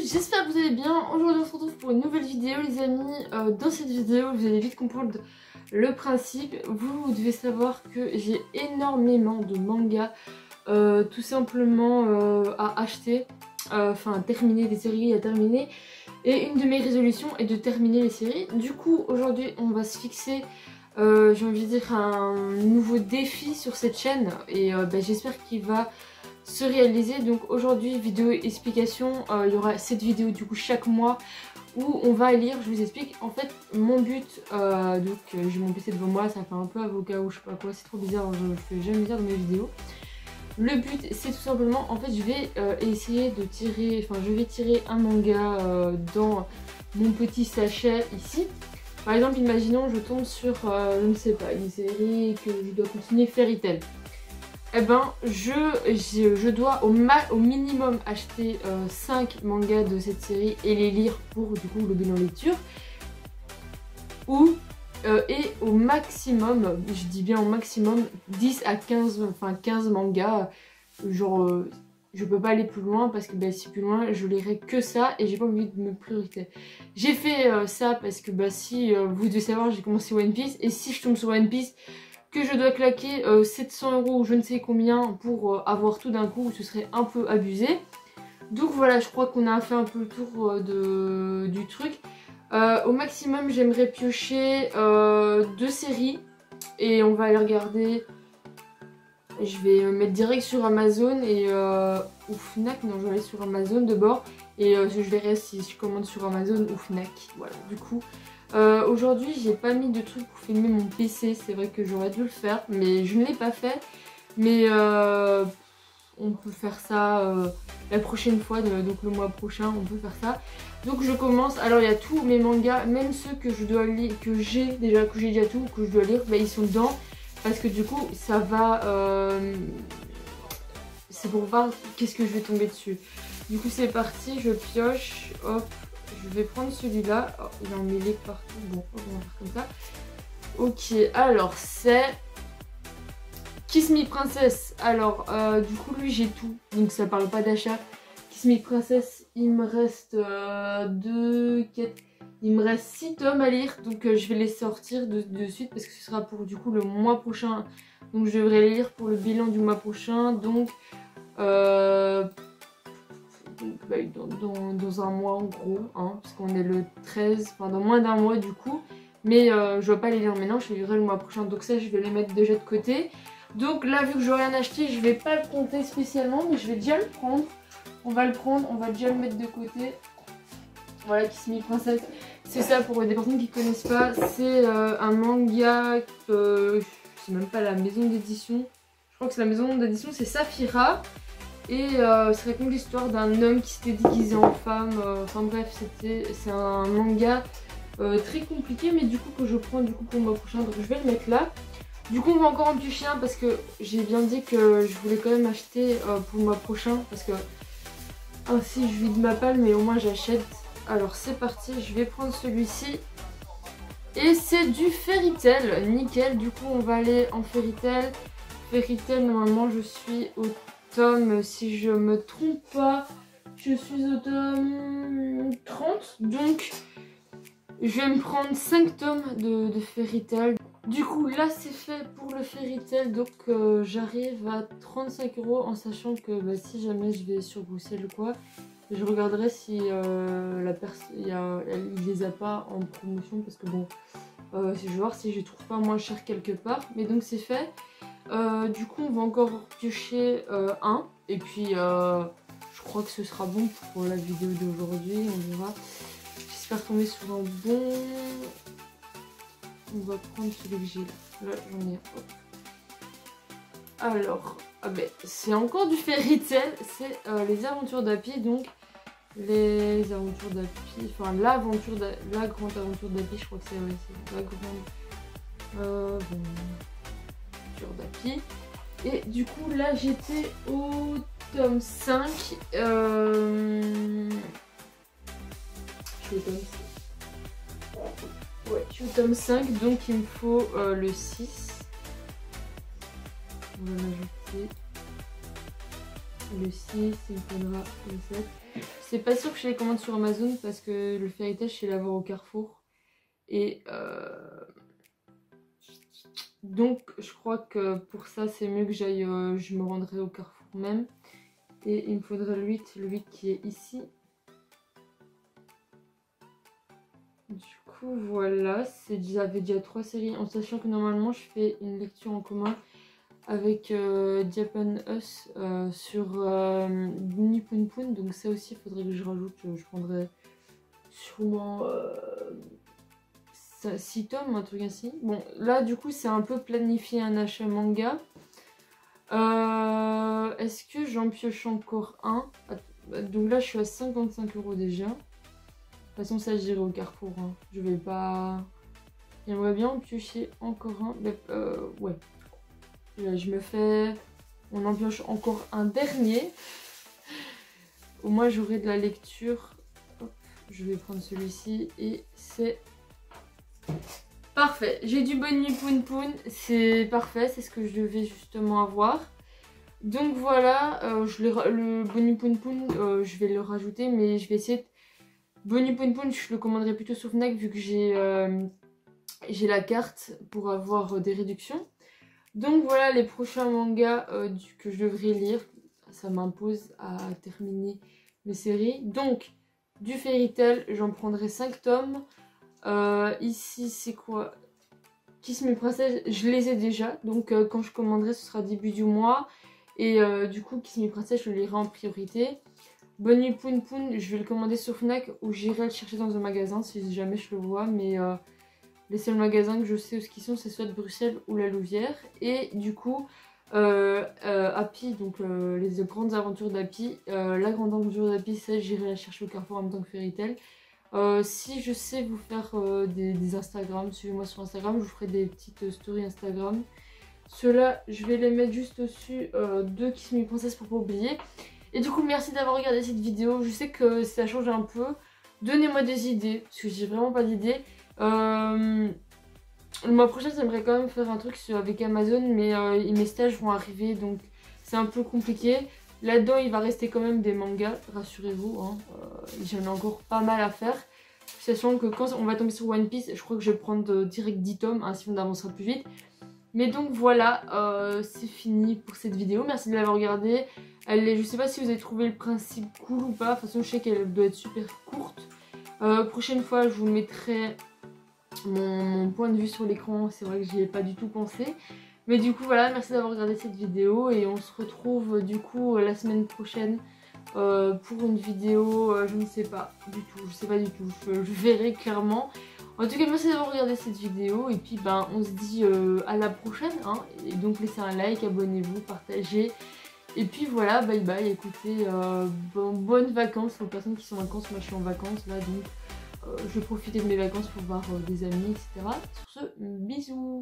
j'espère que vous allez bien. Aujourd'hui on se retrouve pour une nouvelle vidéo les amis. Dans cette vidéo vous allez vite comprendre le principe. Vous devez savoir que j'ai énormément de mangas tout simplement à acheter. Enfin terminer des séries à terminer. Et une de mes résolutions est de terminer les séries. Du coup aujourd'hui on va se fixer j'ai envie de dire un nouveau défi sur cette chaîne. Et j'espère qu'il va se réaliser. Donc aujourd'hui vidéo explication, il y aura cette vidéo du coup chaque mois où on va lire, je vous explique. En fait mon but, j'ai mon PC devant moi, ça fait un peu avocat ou je sais pas quoi, c'est trop bizarre, je fais jamais dire dans mes vidéos. Le but c'est tout simplement, en fait je vais essayer de tirer, je vais tirer un manga dans mon petit sachet ici. Par exemple imaginons je tombe sur, je ne sais pas, une série que je dois continuer, Fairy Tail. Eh ben, je dois au minimum acheter 5 mangas de cette série et les lire pour du coup le bilan lecture. Et au maximum, je dis bien au maximum, 10 à 15, 15 mangas. Genre, je peux pas aller plus loin parce que si plus loin, je lirai que ça et j'ai pas envie de me prioriter. J'ai fait ça parce que si vous devez savoir, j'ai commencé One Piece et si je tombe sur One Piece, que je dois claquer 700 € ou je ne sais combien pour avoir tout d'un coup, ce serait un peu abusé. Donc voilà, je crois qu'on a fait un peu le tour du truc. Au maximum, j'aimerais piocher 2 séries et on va aller regarder. Je vais mettre direct sur Amazon et ou Fnac. Non, je vais aller sur Amazon d'abord et je verrai si je commande sur Amazon ou Fnac. Voilà, du coup. Aujourd'hui j'ai pas mis de trucs pour filmer mon PC, c'est vrai que j'aurais dû le faire mais je ne l'ai pas fait. Mais on peut faire ça la prochaine fois, donc le mois prochain on peut faire ça. Donc je commence, alors il y a tous mes mangas, même ceux que je dois lire, que j'ai déjà tout, que je dois lire, ils sont dedans. Parce que du coup ça va, c'est pour voir qu'est-ce que je vais tomber dessus. Du coup c'est parti, je pioche, hop. Je vais prendre celui-là. Oh, il est emmêlé partout. Bon, on va faire comme ça. Ok, alors c'est Kiss Me Princess. Alors, du coup, lui, j'ai tout. Donc, ça parle pas d'achat. Kiss Me Princess, il me reste 6 tomes à lire. Donc, je vais les sortir de suite parce que ce sera pour du coup le mois prochain. Donc, je devrais les lire pour le bilan du mois prochain. Donc, dans un mois en gros, hein, parce qu'on est le 13, dans moins d'un mois du coup. Mais je ne vais pas les lire maintenant, je les lirai le mois prochain. Donc ça, je vais les mettre déjà de côté. Donc là, vu que je n'ai rien acheté, je vais pas le compter spécialement, mais je vais déjà le prendre. On va le prendre, on va déjà le mettre de côté. Voilà, Kiss Me Princess. C'est ça pour des personnes qui ne connaissent pas. C'est un manga, c'est même pas la maison d'édition. Je crois que c'est la maison d'édition, c'est Saphira. Et ça raconte l'histoire d'un homme qui s'était déguisé en femme. Enfin bref, c'est un manga très compliqué, mais du coup que je prends du coup pour le mois prochain. Donc je vais le mettre là. Du coup on va encore en piocher un parce que j'ai bien dit que je voulais quand même acheter pour le mois prochain. Parce que ainsi je vide ma palle, mais au moins j'achète. Alors c'est parti, je vais prendre celui-ci. Et c'est du Fairy Tail, nickel. Du coup on va aller en Fairy Tail. Fairy Tail, normalement je suis au tome, si je me trompe pas, je suis au tome 30. Donc je vais me prendre 5 tomes de Fairy Tail. Du coup là c'est fait pour le Fairy Tail. Donc j'arrive à 35 € en sachant que si jamais je vais sur Bruxelles ou quoi, je regarderai si il les a pas en promotion. Parce que bon, je vais voir si je les trouve pas moins cher quelque part. Mais donc c'est fait. Du coup on va encore piocher un et puis je crois que ce sera bon pour la vidéo d'aujourd'hui, on verra. J'espère tomber sur un bon. On va prendre celui que j'ai là, j'en ai un. Alors, c'est encore du Fairy Tail, c'est les aventures d'Happy. Donc les aventures d'Happy, la grande aventure d'Happy, je crois que c'est la grande d'Happy. Et du coup là j'étais au tome 5. Je suis au tome 5. Ouais, je suis au tome 5, donc il me faut le 6. On va m'ajouter le 6, il me faudra le 7. c'est pas sûr que je les commande sur Amazon parce que le Fairy Tail je sais l'avoir au Carrefour. Et donc je crois que pour ça c'est mieux que j'aille, je me rendrai au Carrefour même. Et il me faudrait le 8 qui est ici. Du coup voilà, j'avais déjà 3 séries en sachant que normalement je fais une lecture en commun avec Japan Us sur Nippon Poon. Donc ça aussi il faudrait que je rajoute, je prendrai sûrement 6 tomes, un truc ainsi. Bon là du coup c'est un peu planifié un achat manga. Est-ce que j'en pioche encore un? Donc là je suis à 55 € déjà. De toute façon ça j'irai au Carrefour, hein. Je vais pas... J'aimerais bien en piocher encore un. Mais, ouais. Là, je me fais... On en pioche encore un dernier. Au moins j'aurai de la lecture. Hop, je vais prendre celui-ci et c'est... Parfait, j'ai du Bonnie Poon Poon, c'est parfait, c'est ce que je devais justement avoir. Donc voilà, le Bonnie Poon Poon, je vais le rajouter, mais je vais essayer de... Bonnie Poon Poon, je le commanderai plutôt sur Fnac vu que j'ai la carte pour avoir des réductions. Donc voilà les prochains mangas que je devrais lire, ça m'impose à terminer mes séries. Donc du Fairy Tail, j'en prendrai 5 tomes. Ici c'est quoi? Kiss Me Princess, je les ai déjà, donc quand je commanderai ce sera début du mois. Et du coup Kiss Me Princess je le lirai en priorité. Bonnie Poon Poon, je vais le commander sur Fnac ou j'irai le chercher dans un magasin si jamais je le vois. Mais les seuls magasins que je sais où ce qu'ils sont c'est soit de Bruxelles ou la Louvière. Et du coup Happy, donc les grandes aventures d'Happy, la grande aventure d'Happy ça j'irai la chercher au Carrefour en même temps que Fairy Tail. Si je sais vous faire des Instagram, suivez-moi sur Instagram, je vous ferai des petites stories Instagram. Ceux-là, je vais les mettre juste au-dessus de Kiss Me Princess pour pas oublier. Et du coup, merci d'avoir regardé cette vidéo. Je sais que ça change un peu. Donnez-moi des idées, parce que j'ai vraiment pas d'idées. Le mois prochain, j'aimerais quand même faire un truc avec Amazon, mais mes stages vont arriver, donc c'est un peu compliqué. Là-dedans, il va rester quand même des mangas, rassurez-vous, hein. J'en ai encore pas mal à faire. Sachant que quand on va tomber sur One Piece, je crois que je vais prendre direct 10 tomes, ainsi on avancera plus vite. Mais donc voilà, c'est fini pour cette vidéo. Merci de l'avoir regardée. Je sais pas si vous avez trouvé le principe cool ou pas. De toute façon, je sais qu'elle doit être super courte. Prochaine fois, je vous mettrai mon point de vue sur l'écran. C'est vrai que j'y ai pas du tout pensé. Mais du coup voilà, merci d'avoir regardé cette vidéo et on se retrouve du coup la semaine prochaine pour une vidéo, je ne sais pas du tout, je verrai clairement. En tout cas merci d'avoir regardé cette vidéo et puis ben on se dit à la prochaine, hein. Et donc laissez un like, abonnez-vous, partagez. Et puis voilà, bye bye, écoutez, bonnes vacances aux personnes qui sont en vacances, moi je suis en vacances là donc je vais profiter de mes vacances pour voir des amis etc. Sur ce, bisous.